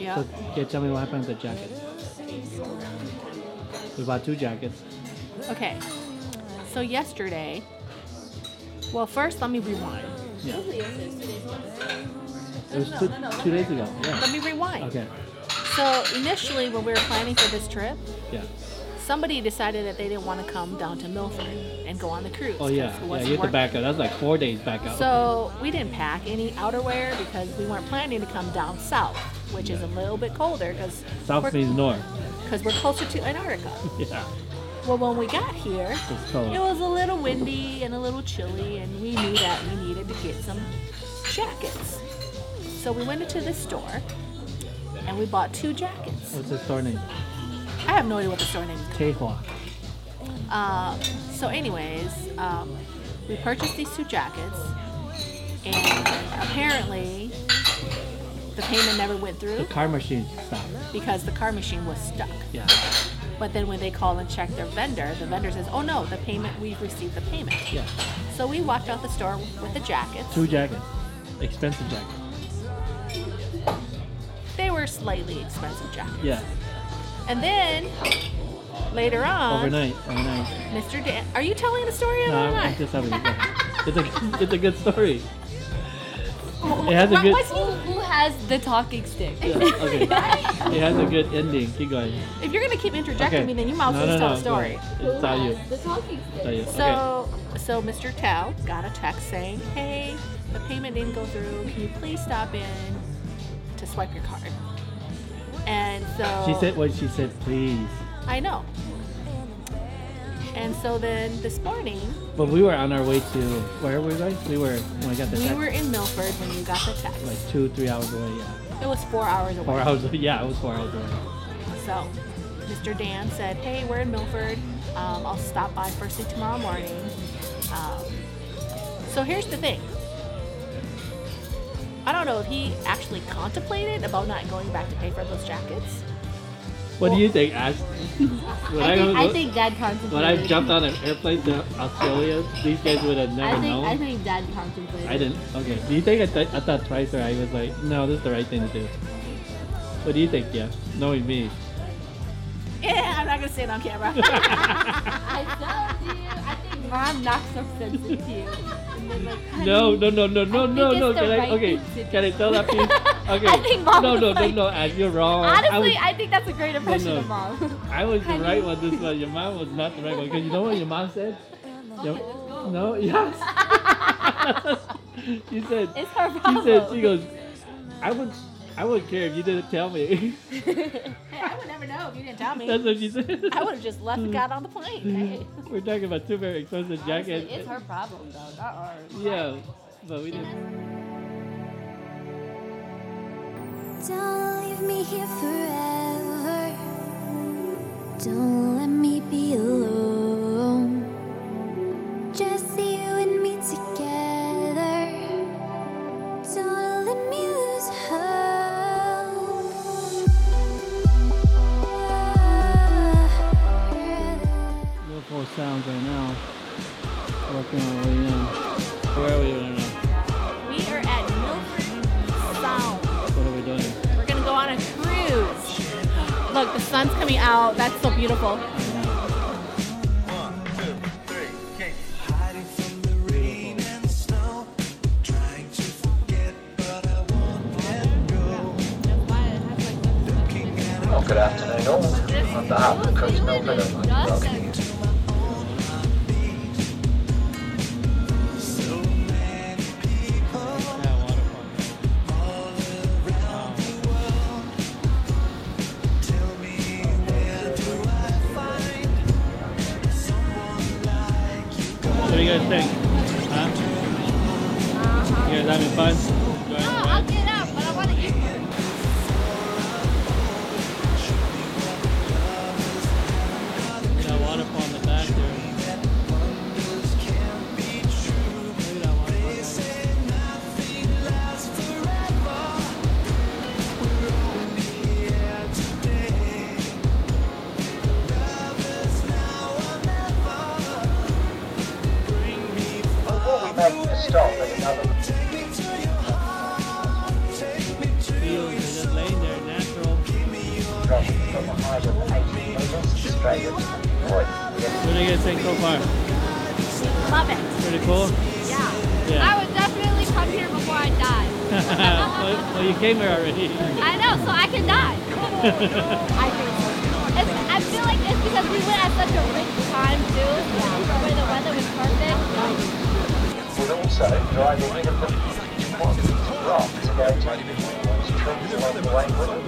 Yeah. So, okay, tell me what happened with the jacket. We bought 2 jackets. Okay. So yesterday, well, first let me rewind. Yeah. It was 2 days ago. Yeah. Let me rewind. Okay. So initially, when we were planning for this trip, Yeah. somebody decided that they didn't want to come down to Milford and go on the cruise. Oh yeah. 'cause it Yeah. wasn't You have to worth back it. up. That's like 4 days back up. So we didn't pack any outerwear because we weren't planning to come down south, which is a little bit colder because South means north. we're closer to Antarctica. Yeah. Well, when we got here, It's cold. it was a little windy and a little chilly, and we knew that we needed to get some jackets. So we went into the store and we bought 2 jackets. What's the store name? I have no idea what the store name is. Teihua. So anyways, we purchased these 2 jackets, and apparently the payment never went The through car machine stopped. because the car machine was stuck. Yeah. But then when they call and check their vendor, the vendor says, oh no, we've received the payment. Yeah. So we walked out the store with the jackets. 2 jackets. Expensive jackets. They were slightly expensive jackets. Yeah. And then later on, Overnight. Mr. Dan, are you telling the story No, or I'm not? just having it's a good story. It has a good Who has the talking stick? yeah, okay. It has a good ending. Keep going. If you're gonna keep interjecting Okay. me, then you might as well just tell the story. It's all you. The talking stick. Tell you. So Mr. Tao got a text saying, hey, the payment didn't go through. Can you please stop in to swipe your card? And so She said what she said, please. I know. And so then this morning, But we were on our way to where were we going? We were when I got the we text, were in Milford when you got the text. like 2-3 hours away. Yeah. It was 4 hours away. 4 hours. Yeah, it was 4 hours away. So Mr. Dan said, hey, we're in Milford. I'll stop by first thing tomorrow morning. So here's the thing. I don't know if he actually contemplated about not going back to pay for those jackets. What do you think, Ash? I think Dad contemplated. When I jumped on an airplane to Australia, these guys would have never known. I think Dad contemplated. I didn't. Okay. Do you think I thought twice, or I was like, no, this is the right thing to do? What do you think, yeah? Knowing me. Yeah, I'm not going to say it on camera. I told you. I think Mom knocks some sense into you. And then like, honey, No. think it's the Can I? right Okay. thing to Can I tell that piece? Okay. I think Mom was like- No, Ash, you're wrong. Honestly, I think that's a great impression no. of Mom. I was the Honey. right one this one. Your mom was not the right one. Because you know what your mom said? No? Yes. She said, It's her problem. she goes, I wouldn't care if you didn't tell me. Hey, I would never know if you didn't tell me. That's what she said. I would have just left and got on the plane. Hey. We're talking about 2 very expensive Honestly, jackets. it's her problem though, not ours. Yeah, but we didn't. Don't leave me here forever. Don't let me be alone. Just you and me together. Don't let me lose hope. Beautiful sounds right now. Working our way in. Where are we right now? We are at Milford Sound. What are we doing? We're going to go on a cruise. Look, the sun's coming out. That's so beautiful. Hiding from the rain and the snow, trying to forget, but I won't let go. Looking at Well, good afternoon all. On behalf of Cruise Milford, I'd like to welcome you to so many people all around the world. Tell me, where do I find someone like you? What do you guys think? Huh? You guys having fun? Enjoying the I'll ride? get up, but I want to eat. That waterfall in the back there. Wonders can't be true. Maybe that waterfall. They say nothing lasts forever. We're only here today. Love is now or never. Bring me Before we make a stop at another take me to your heart. 1,080 metres straight into the void. What do you guys think so far? Love it. Pretty cool? Yeah. Yeah. I would definitely come here before I die. Well, you came here already. I know, so I can die. I think so. I feel like it's because we went at such a rich time too, where the weather was perfect. Would also drive a bit of the rock to go to those trees along the way with them.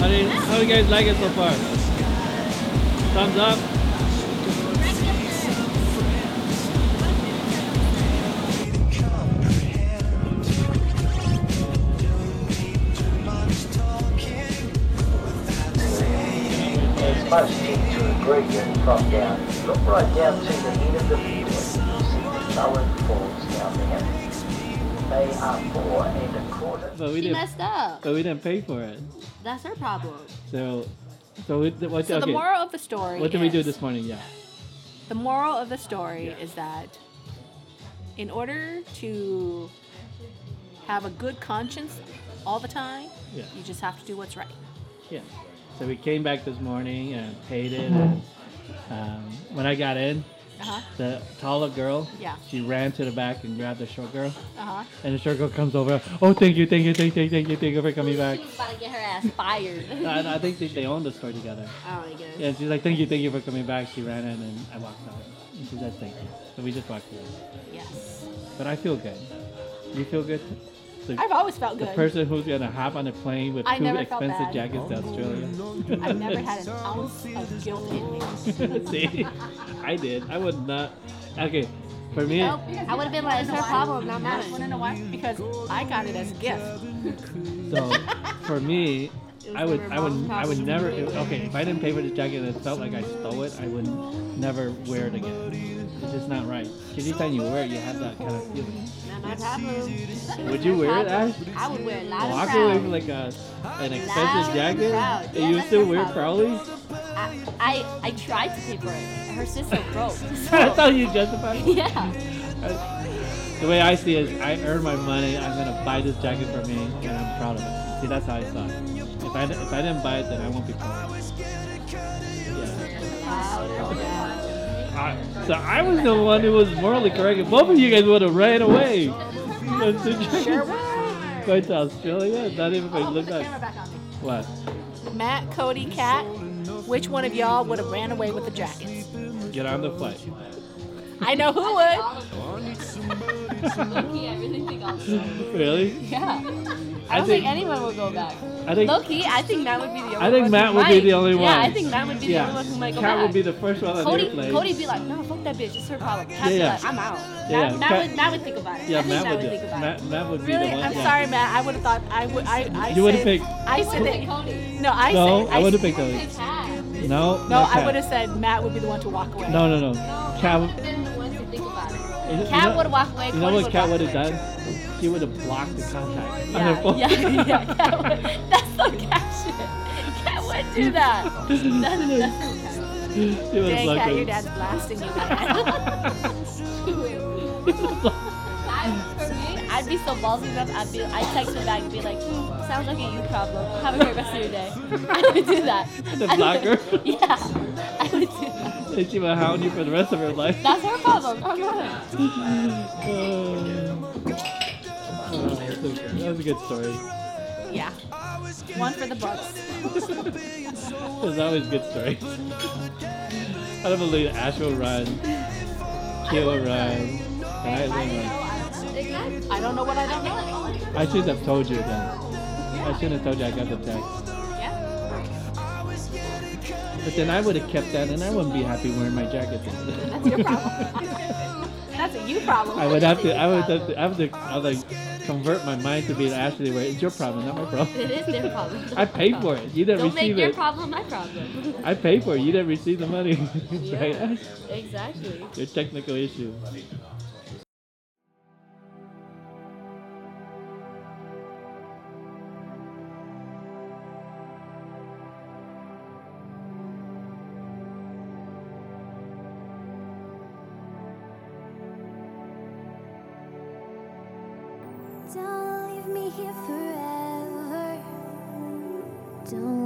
How do you guys like it so far? Thumbs up? It's most key to agree that from down. Look right down to the end of the view. You see the lower falls down there. They are 4.25. But we She didn't. messed up. But we didn't pay for it. That's her problem. So what? So Okay. the moral of the story What did we do is- this morning? Yeah. The moral of the story is that in order to have a good conscience all the time, Yeah. you just have to do what's right. Yeah. So we came back this morning and paid it. And, when I got in, Uh-huh. the taller girl, Yeah. she ran to the back and grabbed the short girl. Uh-huh. And the short girl comes over. Oh, thank you for coming back. She was about to get her ass fired. I think they own the store together. Oh my goodness. Yeah, she's like, thank you for coming back. She ran in and I walked out. And she said, thank you. So we just walked away. Yes. But I feel good. You feel good? The, I've always felt the good. person who's gonna hop on a plane with I two never felt expensive bad. jackets to Australia. I've never had an ounce of guilt in me. See, I did. I would not. Okay, for me, Nope. I would have been like, it's her problem, not Matt, wanna mine. know why? Because I got it as a gift. so for me, was I would her never. Okay, if I didn't pay for the jacket and it felt like I stole it, I would never wear it again. It's just not right. Because anytime you wear it, you have that kind of feeling. Not my problem. Would you wear it, Ash? I would wear it loud and Walk proud. away with like an Loud expensive and jacket, proud. and Yeah, you that's still her wear problem. Crowley? I tried to pay for it. Her sister broke. That's how you justify it? Yeah. The way I see it is, I earned my money. I'm gonna buy this jacket for me, and I'm proud of it. See, that's how I saw it. If I didn't buy it, then I won't be proud. Yeah. So I was the one who was morally correct. And both of you guys would have ran away. Sure would. Going to Australia? Not even if I Oh, put looked the at camera back on me. what? Matt, Cody, Kat, which one of y'all would have ran away with the jackets? Get on the flight. I know who would. Low-key, I really think I'll go. Really? Yeah. I I don't think- think anyone will go back. I think. Low-key, I think Matt would be the only one. I think Matt who would be might. the only one. Yeah, I think Matt would be the only one who might go Kat back. would be the first one on the Cody, airplane. Cody be like, no, fuck that bitch. It's her problem. Kat be Yeah, like, I'm out. Yeah, Matt would think about it. Yeah, I think Matt would would do think it. about it. Matt would be Really? the one. I'm yeah. sorry, Matt. I would have thought I would. I You would've said- picked- I said Pick that. Cody. No, I No, said. I would have said- picked Cody. Pick Kat. No, No, not I Kat. would have said Matt would be the one to walk away. No. No, Kat Kat would- would have been the one to think about it. You Kat know- would have walked away. You know Cody what would Kat walk would have away. done? She would have blocked the contact on her Yeah, phone. yeah. Kat would- That's some cat shit. Kat would do that. That's some cat shit. She would have Dang, blocked Kat, your her. dad's blasting you, man. For me, I'd be so ballsy enough. I'd text her back and be like, sounds like a you problem. Have a great rest of your day. I would do that. The blocker? Yeah, I would do that. And she would hound you for the rest of her life. That's her problem. Not mine. That was a good story. Yeah. One for the books. It was always a good story. I don't believe Ash will run. Kia will run. And I will run. Exactly. I don't know what I don't know. I should have told you then. I shouldn't have told you I got the text. Yeah. But then I would have kept that and I wouldn't be happy wearing my jacket then. That's your problem. That's a you problem. I would have to convert my mind to be Ashley where it's your problem, not my problem. It is their problem. I paid for it. You didn't Don't make receive your it. problem my problem. I paid for it. You didn't receive the money. Right, Yeah. Ash? Exactly. Your technical issue. Don't leave me here forever. Don't